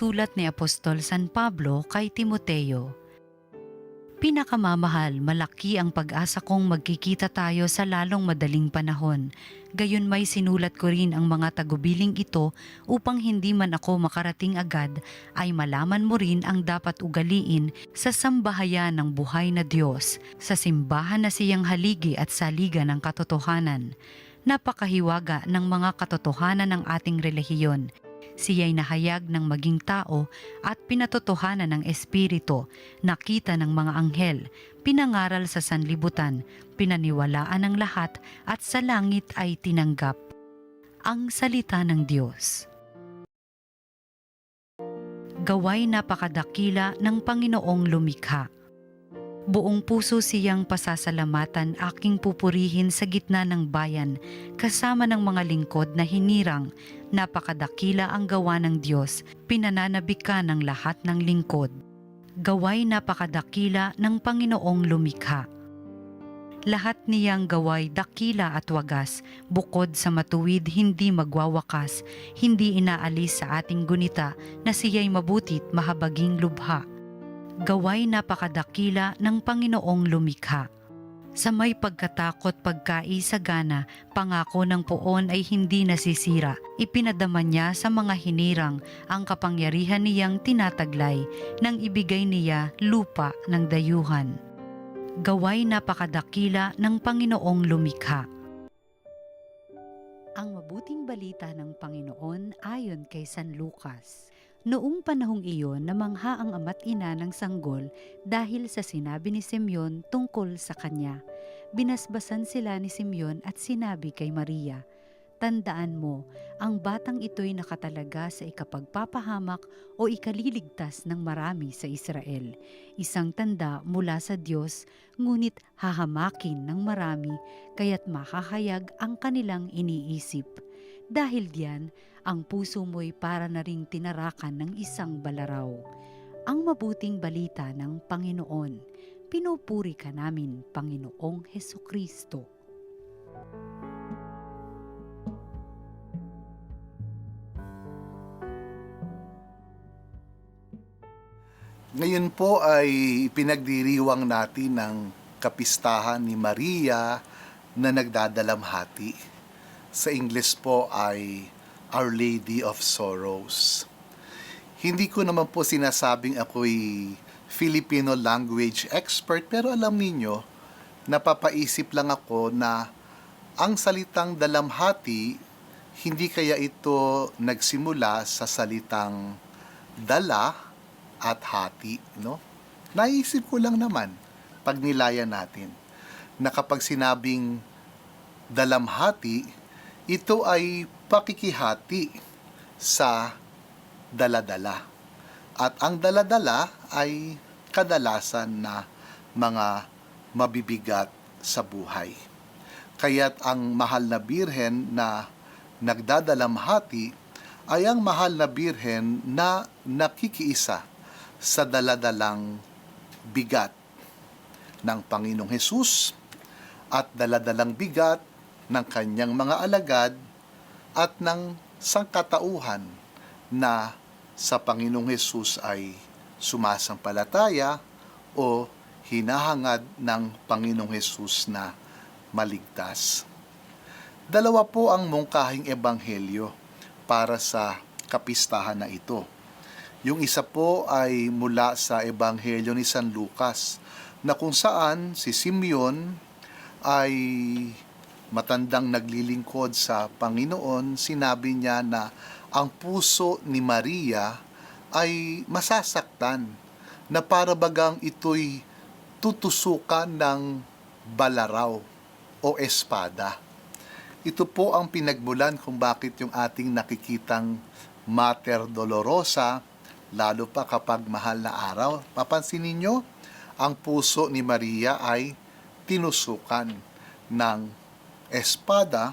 Sulat ni Apostol San Pablo kay Timoteo. Pinakamamahal, malaki ang pag-asa kong magkikita tayo sa lalong madaling panahon. Gayon may sinulat ko rin ang mga tagubiling ito upang hindi man ako makarating agad ay malaman mo rin ang dapat ugaliin sa sambahayan ng buhay na Diyos, sa simbahan na siyang haligi at saligan ng katotohanan. Napakahiwaga ng mga katotohanan ng ating relihiyon. Siya'y nahayag ng maging tao at pinatotohanan ng Espiritu, nakita ng mga anghel, pinangaral sa sanlibutan, pinaniwalaan ng lahat at sa langit ay tinanggap. Ang salita ng Diyos. Gaway napakadakila ng Panginoong lumikha. Buong puso siyang pasasalamatan aking pupurihin sa gitna ng bayan, kasama ng mga lingkod na hinirang. Napakadakila ang gawa ng Diyos, pinananabik ka ng lahat ng lingkod. Gaway napakadakila ng Panginoong lumikha. Lahat niyang gaway dakila at wagas, bukod sa matuwid hindi magwawakas, hindi inaalis sa ating gunita na siya'y mabutit mahabaging lubha. Gaway napakadakila ng Panginoong lumikha. Sa may pagkatakot pagkaisagana, pangako ng poon ay hindi nasisira. Ipinadama niya sa mga hinirang ang kapangyarihan niyang tinataglay nang ibigay niya lupa ng dayuhan. Gaway napakadakila ng Panginoong lumikha. Ang mabuting balita ng Panginoon ayon kay San Lucas. Noong panahong iyon, namangha ang ama't ina ng sanggol dahil sa sinabi ni Simeon tungkol sa kanya. Binasbasan sila ni Simeon at sinabi kay Maria, "Tandaan mo, ang batang ito'y nakatalaga sa ikapagpapahamak o ikaliligtas ng marami sa Israel. Isang tanda mula sa Diyos, ngunit hahamakin ng marami, kaya't makahayag ang kanilang iniisip. Dahil diyan, ang puso mo'y para na ring tinarakan ng isang balaraw." Ang mabuting balita ng Panginoon. Pinupuri ka namin, Panginoong Hesukristo. Ngayon po ay pinagdiriwang natin ng kapistahan ni Maria na nagdadalamhati. Sa Ingles po ay Our Lady of Sorrows. Hindi ko naman po sinasabing ako'y Filipino language expert, pero alam ninyo, napapaisip lang ako na ang salitang dalamhati, hindi kaya ito nagsimula sa salitang dala at hati, no? Naisip ko lang naman, pag nilayan natin, na kapag sinabing dalamhati, ito ay pakikihati sa daladala. At ang daladala ay kadalasan na mga mabibigat sa buhay. Kaya't ang mahal na birhen na nagdadalamhati ay ang mahal na birhen na nakikiisa sa daladalang bigat ng Panginoong Hesus at daladalang bigat ng kanyang mga alagad at ng sangkatauhan na sa Panginoong Hesus ay sumasampalataya o hinahangad ng Panginoong Hesus na maligtas. Dalawa po ang mungkahing ebanghelyo para sa kapistahan na ito. Yung isa po ay mula sa ebanghelyo ni San Lucas, na kung saan si Simeon ay matandang naglilingkod sa Panginoon. Sinabi niya na ang puso ni Maria ay masasaktan, na para bagang ito'y tutusukan ng balaraw o espada. Ito po ang pinagmulan kung bakit yung ating nakikitang Mater Dolorosa, lalo pa kapag mahal na araw, papansinin ninyo, ang puso ni Maria ay tinusukan ng espada,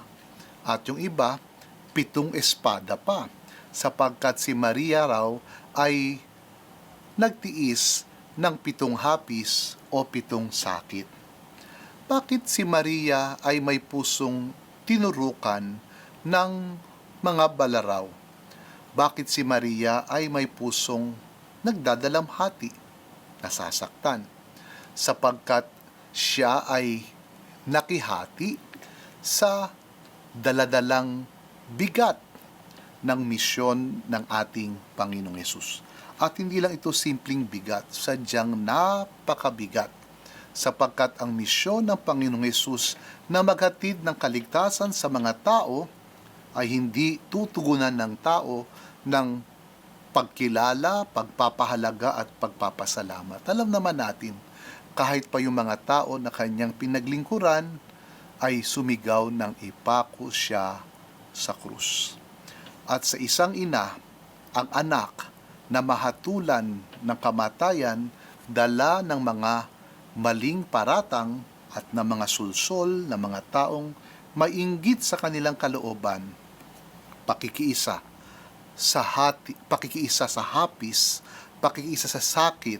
at yung iba, 7 espada pa, sapagkat si Maria raw ay nagtiis ng 7 hapis o 7 sakit. Bakit si Maria ay may pusong tinurukan ng mga balaraw? bakit si Maria ay may pusong nagdadalamhati, nasasaktan, sapagkat siya ay nakihati sa daladalang bigat ng misyon ng ating Panginoong Hesus. At hindi lang ito simpleng bigat, sadyang napakabigat, sapagkat ang misyon ng Panginoong Hesus na maghatid ng kaligtasan sa mga tao ay hindi tutugunan ng tao ng pagkilala, pagpapahalaga at pagpapasalamat. Alam naman natin, kahit pa yung mga tao na kanyang pinaglingkuran ay sumigaw ng ipako siya sa krus. At sa isang ina, ang anak na mahatulan ng kamatayan, dala ng mga maling paratang at ng mga sulsol na mga taong mainggit sa kanilang kalooban, pakikiisa sa hapis, pakikiisa sa sakit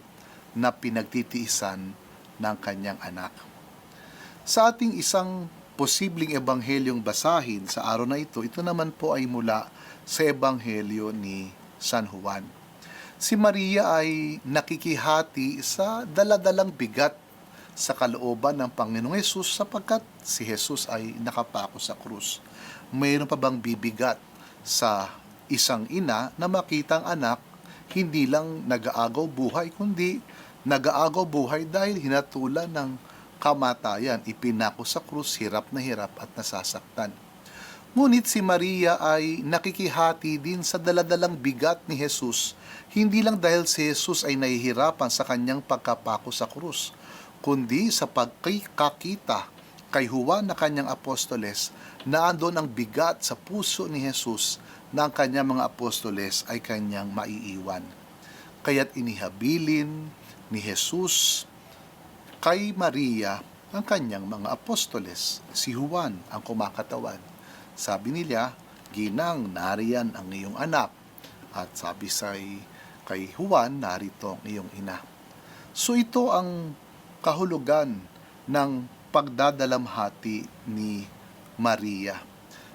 na pinagtitiisan ng kanyang anak. Sa ating isang posibleng ebanghelyong basahin sa araw na ito naman po ay mula sa ebanghelyo ni San Juan. Si Maria ay nakikihati sa daladalang bigat sa kalooban ng Panginoong Hesus sapagkat si Hesus ay nakapako sa krus. Mayroon pa bang bibigat sa isang ina na makitang anak hindi lang nag-aagaw buhay, kundi nag-aagaw buhay dahil hinatulan ng kamatayan, ipinako sa krus, hirap at nasasaktan. Ngunit si Maria ay nakikihati din sa daladalang bigat ni Jesus, hindi lang dahil si Jesus ay nahihirapan sa kanyang pagkapako sa krus, kundi sa pagkakita kay Juan na kanyang apostoles na andon ang bigat sa puso ni Jesus na ang kanyang mga apostoles ay kanyang maiiwan. Kaya't inihabilin ni Jesus kay Maria ang kanyang mga apostoles, si Juan ang kumakatawan. Sabi nila, Ginang, nariyan ang iyong anak. At sabi kay Juan, narito ang iyong ina. So ito ang kahulugan ng pagdadalamhati ni Maria.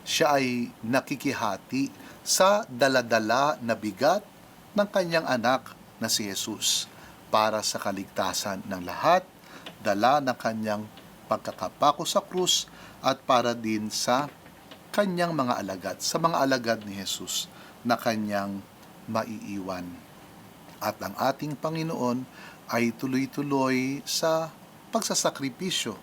Siya ay nakikihati sa daladala na bigat ng kanyang anak na si Jesus para sa kaligtasan ng lahat, dala ng kanyang pagkakapako sa krus at para din sa kanyang mga alagad, sa mga alagad ni Jesus na kanyang maiiwan. At ang ating Panginoon ay tuloy-tuloy sa pagsasakripisyo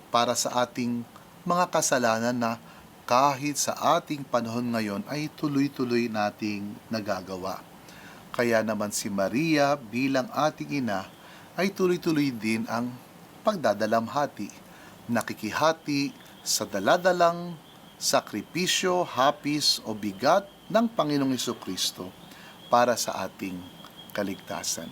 para sa ating mga kasalanan na kahit sa ating panahon ngayon ay tuloy-tuloy nating nagagawa. Kaya naman si Maria bilang ating ina ay tuloy-tuloy din ang pagdadalamhati, nakikihati sa daladalang sakripisyo, hapis o bigat ng Panginoong Hesukristo para sa ating kaligtasan.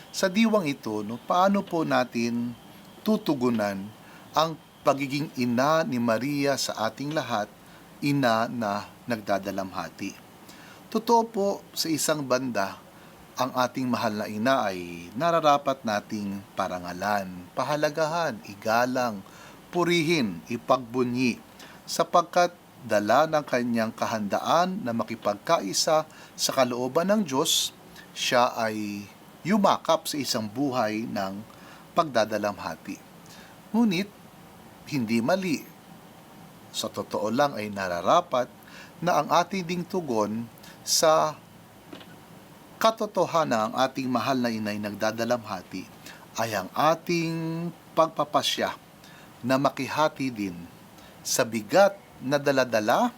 Sa diwang ito, paano po natin tutugunan ang pagiging ina ni Maria sa ating lahat, ina na nagdadalamhati? Totoo po, sa isang banda, ang ating mahal na ina ay nararapat nating parangalan, pahalagahan, igalang, purihin, ipagbunyi, sapagkat dala ng kanyang kahandaan na makipagkaisa sa kalooban ng Diyos, siya ay yumakap sa isang buhay ng pagdadalamhati. Ngunit, hindi mali. Sa totoo lang ay nararapat na ang ating ding tugon sa katotohanan ng ating mahal na inay nagdadalamhati ay ang ating pagpapasya na makihati din sa bigat na daladala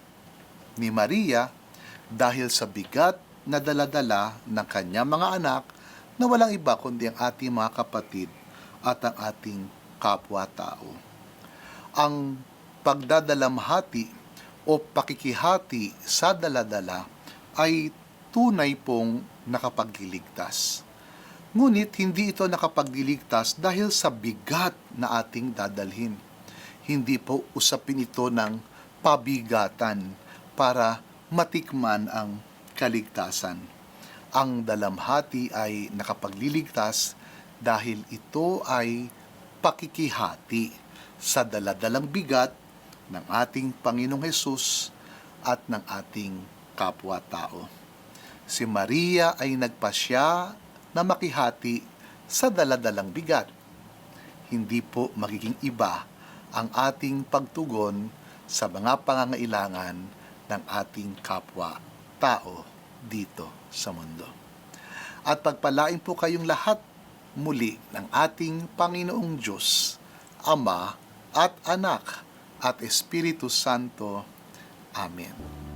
ni Maria dahil sa bigat na daladala ng kanyang mga anak na walang iba kundi ang ating mga kapatid at ang ating kapwa-tao. Ang pagdadalamhati o pakikihati sa daladala ay tunay pong nakapagliligtas. Ngunit hindi ito nakapagliligtas dahil sa bigat na ating dadalhin. Hindi po usapin ito ng pabigatan para matikman ang kaligtasan. Ang dalamhati ay nakapagliligtas dahil ito ay pakikihati sa daladalang bigat ng ating Panginoong Hesus at ng ating kapwa-tao. Si Maria ay nagpasya na makihati sa daladalang bigat. Hindi po magiging iba ang ating pagtugon sa mga pangangailangan ng ating kapwa-tao dito sa mundo. At pagpalain po kayong lahat muli ng ating Panginoong Diyos, Ama at Anak at Espiritu Santo. Amen.